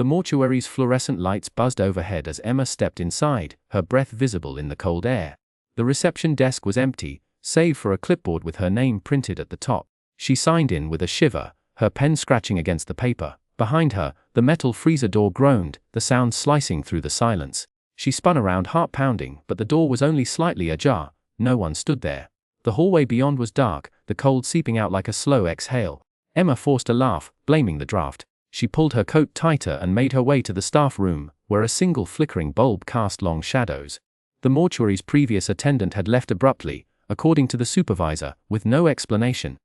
The mortuary's fluorescent lights buzzed overhead as Emma stepped inside, her breath visible in the cold air. The reception desk was empty, save for a clipboard with her name printed at the top. She signed in with a shiver, her pen scratching against the paper. Behind her, the metal freezer door groaned, the sound slicing through the silence. She spun around, heart pounding, but the door was only slightly ajar. No one stood there. The hallway beyond was dark, the cold seeping out like a slow exhale. Emma forced a laugh, blaming the draft. She pulled her coat tighter and made her way to the staff room, where a single flickering bulb cast long shadows. The mortuary's previous attendant had left abruptly, according to the supervisor, with no explanation.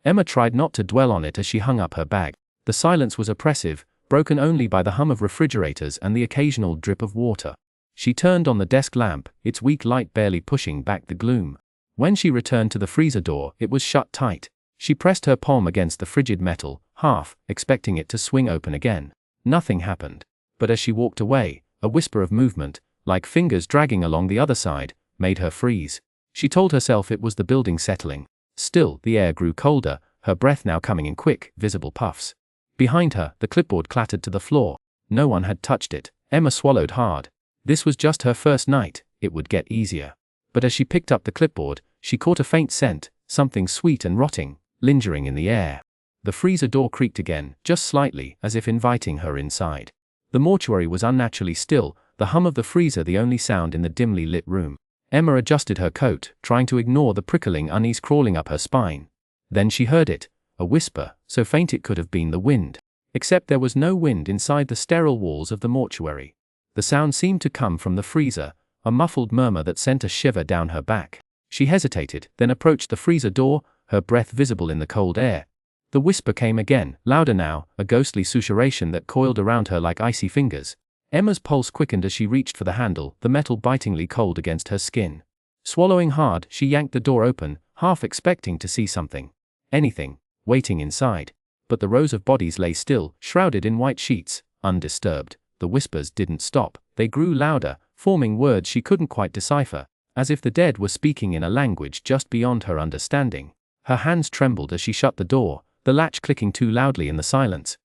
Emma tried not to dwell on it as she hung up her bag. The silence was oppressive, broken only by the hum of refrigerators and the occasional drip of water. She turned on the desk lamp, its weak light barely pushing back the gloom. When she returned to the freezer door, it was shut tight. She pressed her palm against the frigid metal, half expecting it to swing open again. Nothing happened. But as she walked away, a whisper of movement, like fingers dragging along the other side, made her freeze. She told herself it was the building settling. Still, the air grew colder, her breath now coming in quick, visible puffs. Behind her, the clipboard clattered to the floor. No one had touched it. Emma swallowed hard. This was just her first night, it would get easier. But as she picked up the clipboard, she caught a faint scent, something sweet and rotting, lingering in the air. The freezer door creaked again, just slightly, as if inviting her inside. The mortuary was unnaturally still, the hum of the freezer the only sound in the dimly lit room. Emma adjusted her coat, trying to ignore the prickling unease crawling up her spine. Then she heard it, a whisper, so faint it could have been the wind. Except there was no wind inside the sterile walls of the mortuary. The sound seemed to come from the freezer, a muffled murmur that sent a shiver down her back. She hesitated, then approached the freezer door, her breath visible in the cold air. The whisper came again, louder now, a ghostly susurration that coiled around her like icy fingers. Emma's pulse quickened as she reached for the handle, the metal bitingly cold against her skin. Swallowing hard, she yanked the door open, half expecting to see something. Anything. Waiting inside. But the rows of bodies lay still, shrouded in white sheets, undisturbed. The whispers didn't stop, they grew louder, forming words she couldn't quite decipher, as if the dead were speaking in a language just beyond her understanding. Her hands trembled as she shut the door, the latch clicking too loudly in the silence.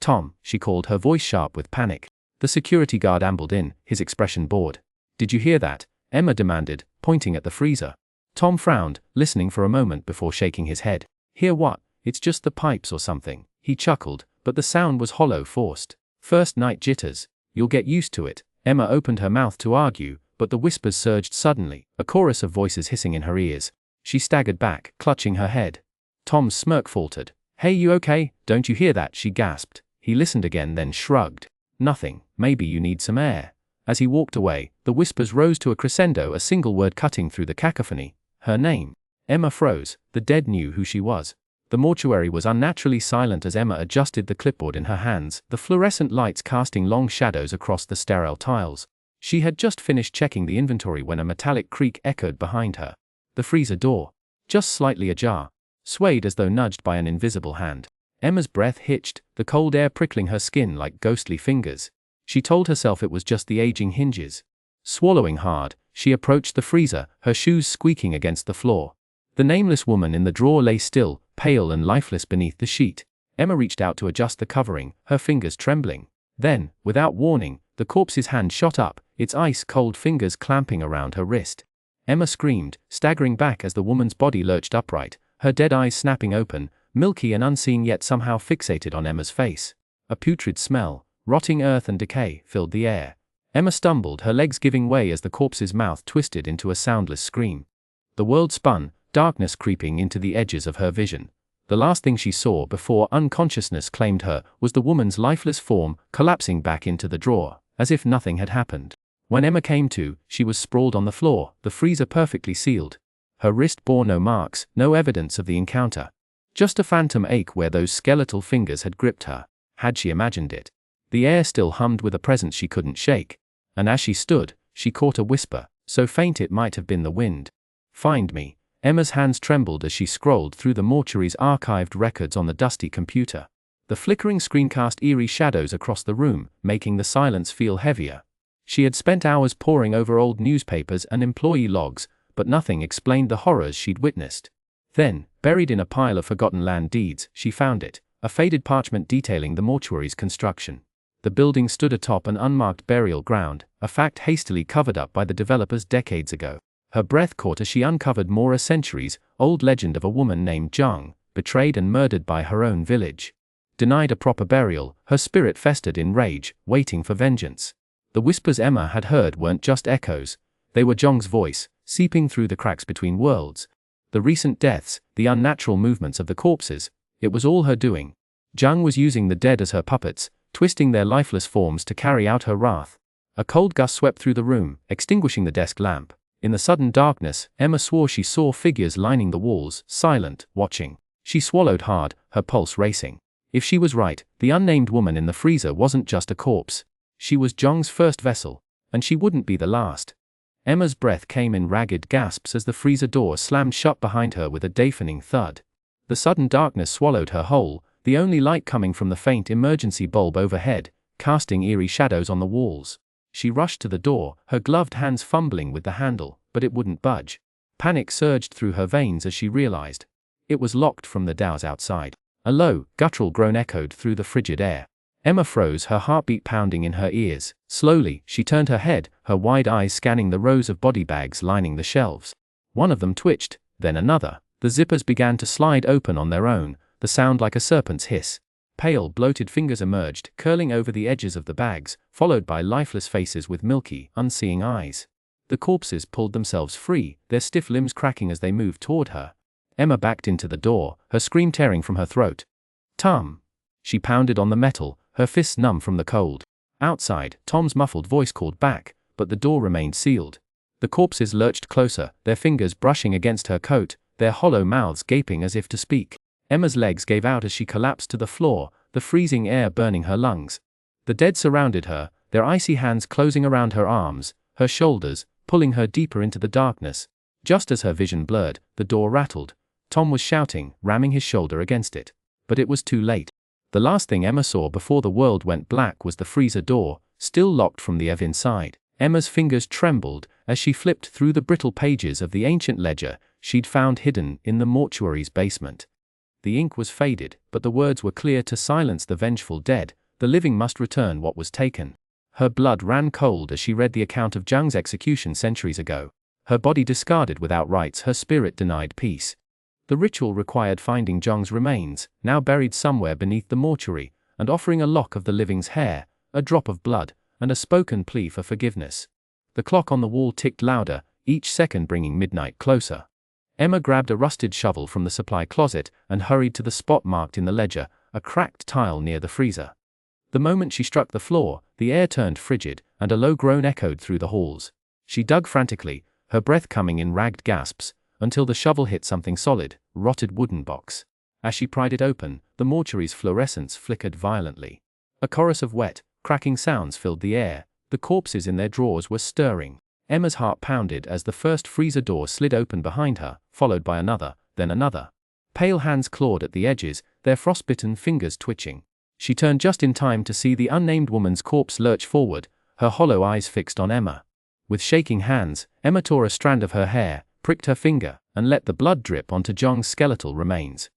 "Tom," she called, her voice sharp with panic. The security guard ambled in, his expression bored. "Did you hear that?" Emma demanded, pointing at the freezer. Tom frowned, listening for a moment before shaking his head. "Hear what? It's just the pipes or something." He chuckled, but the sound was hollow, forced. "First night jitters. You'll get used to it." Emma opened her mouth to argue, but the whispers surged suddenly, a chorus of voices hissing in her ears. She staggered back, clutching her head. Tom's smirk faltered. "Hey, you okay? Don't you hear that?" she gasped. He listened again, then shrugged. "Nothing. Maybe you need some air." As he walked away, the whispers rose to a crescendo, a single word cutting through the cacophony. Her name. Emma froze. The dead knew who she was. The mortuary was unnaturally silent as Emma adjusted the clipboard in her hands, the fluorescent lights casting long shadows across the sterile tiles. She had just finished checking the inventory when a metallic creak echoed behind her. The freezer door, just slightly ajar, swayed as though nudged by an invisible hand. Emma's breath hitched, the cold air prickling her skin like ghostly fingers. She told herself it was just the aging hinges. Swallowing hard, she approached the freezer, her shoes squeaking against the floor. The nameless woman in the drawer lay still, pale and lifeless beneath the sheet. Emma reached out to adjust the covering, her fingers trembling. Then, without warning, the corpse's hand shot up, its ice-cold fingers clamping around her wrist. Emma screamed, staggering back as the woman's body lurched upright, her dead eyes snapping open, milky and unseeing yet somehow fixated on Emma's face. A putrid smell, rotting earth and decay, filled the air. Emma stumbled, her legs giving way as the corpse's mouth twisted into a soundless scream. The world spun, darkness creeping into the edges of her vision. The last thing she saw before unconsciousness claimed her was the woman's lifeless form collapsing back into the drawer, as if nothing had happened. When Emma came to, she was sprawled on the floor, the freezer perfectly sealed. Her wrist bore no marks, no evidence of the encounter. Just a phantom ache where those skeletal fingers had gripped her. Had she imagined it? The air still hummed with a presence she couldn't shake. And as she stood, she caught a whisper, so faint it might have been the wind. "Find me." Emma's hands trembled as she scrolled through the mortuary's archived records on the dusty computer. The flickering screen cast eerie shadows across the room, making the silence feel heavier. She had spent hours poring over old newspapers and employee logs, but nothing explained the horrors she'd witnessed. Then, buried in a pile of forgotten land deeds, she found it, a faded parchment detailing the mortuary's construction. The building stood atop an unmarked burial ground, a fact hastily covered up by the developers decades ago. Her breath caught as she uncovered more a centuries-old legend of a woman named Zhang, betrayed and murdered by her own village. Denied a proper burial, her spirit festered in rage, waiting for vengeance. The whispers Emma had heard weren't just echoes, they were Zhang's voice, seeping through the cracks between worlds. The recent deaths, the unnatural movements of the corpses, it was all her doing. Zhang was using the dead as her puppets, twisting their lifeless forms to carry out her wrath. A cold gust swept through the room, extinguishing the desk lamp. In the sudden darkness, Emma swore she saw figures lining the walls, silent, watching. She swallowed hard, her pulse racing. If she was right, the unnamed woman in the freezer wasn't just a corpse. She was Zhang's first vessel, and she wouldn't be the last. Emma's breath came in ragged gasps as the freezer door slammed shut behind her with a deafening thud. The sudden darkness swallowed her whole, the only light coming from the faint emergency bulb overhead, casting eerie shadows on the walls. She rushed to the door, her gloved hands fumbling with the handle, but it wouldn't budge. Panic surged through her veins as she realized. It was locked from the doors outside. A low, guttural groan echoed through the frigid air. Emma froze, her heartbeat pounding in her ears. Slowly, she turned her head, her wide eyes scanning the rows of body bags lining the shelves. One of them twitched, then another. The zippers began to slide open on their own, the sound like a serpent's hiss. Pale, bloated fingers emerged, curling over the edges of the bags, followed by lifeless faces with milky, unseeing eyes. The corpses pulled themselves free, their stiff limbs cracking as they moved toward her. Emma backed into the door, her scream tearing from her throat. "Tom!" She pounded on the metal, her fists numb from the cold. Outside, Tom's muffled voice called back, but the door remained sealed. The corpses lurched closer, their fingers brushing against her coat, their hollow mouths gaping as if to speak. Emma's legs gave out as she collapsed to the floor, the freezing air burning her lungs. The dead surrounded her, their icy hands closing around her arms, her shoulders, pulling her deeper into the darkness. Just as her vision blurred, the door rattled. Tom was shouting, ramming his shoulder against it. But it was too late. The last thing Emma saw before the world went black was the freezer door, still locked from the inside. Emma's fingers trembled as she flipped through the brittle pages of the ancient ledger she'd found hidden in the mortuary's basement. The ink was faded, but the words were clear: to silence the vengeful dead, the living must return what was taken. Her blood ran cold as she read the account of Zhang's execution centuries ago. Her body discarded without rites, her spirit denied peace. The ritual required finding Zhang's remains, now buried somewhere beneath the mortuary, and offering a lock of the living's hair, a drop of blood, and a spoken plea for forgiveness. The clock on the wall ticked louder, each second bringing midnight closer. Emma grabbed a rusted shovel from the supply closet and hurried to the spot marked in the ledger, a cracked tile near the freezer. The moment she struck the floor, the air turned frigid, and a low groan echoed through the halls. She dug frantically, her breath coming in ragged gasps, until the shovel hit something solid, rotted wooden box. As she pried it open, the mortuary's fluorescence flickered violently. A chorus of wet, cracking sounds filled the air. The corpses in their drawers were stirring. Emma's heart pounded as the first freezer door slid open behind her, followed by another, then another. Pale hands clawed at the edges, their frostbitten fingers twitching. She turned just in time to see the unnamed woman's corpse lurch forward, her hollow eyes fixed on Emma. With shaking hands, Emma tore a strand of her hair, pricked her finger, and let the blood drip onto Zhang's skeletal remains.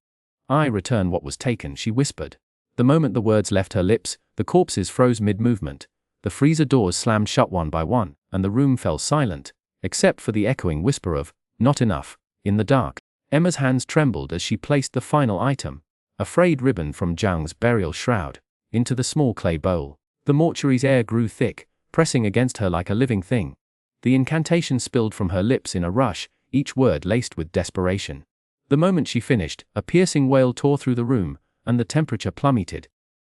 "I return what was taken," she whispered. The moment the words left her lips, the corpses froze mid-movement. The freezer doors slammed shut one by one, and the room fell silent, except for the echoing whisper of, "Not enough," in the dark. Emma's hands trembled as she placed the final item, a frayed ribbon from Zhang's burial shroud, into the small clay bowl. The mortuary's air grew thick, pressing against her like a living thing. The incantation spilled from her lips in a rush, each word laced with desperation. The moment she finished, a piercing wail tore through the room, and the temperature plummeted.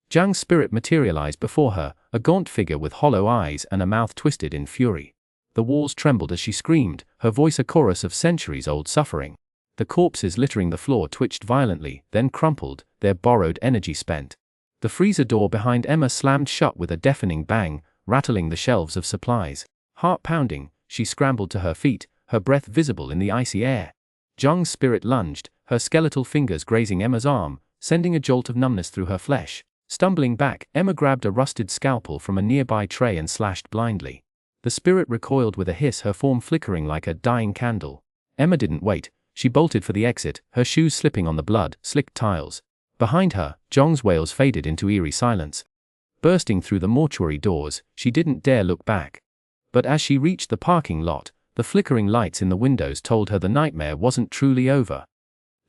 Zhang's spirit materialized before her, a gaunt figure with hollow eyes and a mouth twisted in fury. The walls trembled as she screamed, her voice a chorus of centuries-old suffering. The corpses littering the floor twitched violently, then crumpled, their borrowed energy spent. The freezer door behind Emma slammed shut with a deafening bang, rattling the shelves of supplies. Heart pounding, she scrambled to her feet, her breath visible in the icy air. Zhang's spirit lunged, her skeletal fingers grazing Emma's arm, sending a jolt of numbness through her flesh. Stumbling back, Emma grabbed a rusted scalpel from a nearby tray and slashed blindly. The spirit recoiled with a hiss, her form flickering like a dying candle. Emma didn't wait. She bolted for the exit, her shoes slipping on the blood-slicked tiles. Behind her, Zhang's wails faded into eerie silence. bursting through the mortuary doors, she didn't dare look back. But as she reached the parking lot, the flickering lights in the windows told her the nightmare wasn't truly over.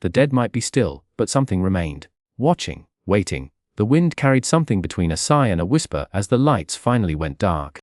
The dead might be still, but something remained. Watching, waiting. The wind carried something between a sigh and a whisper as the lights finally went dark.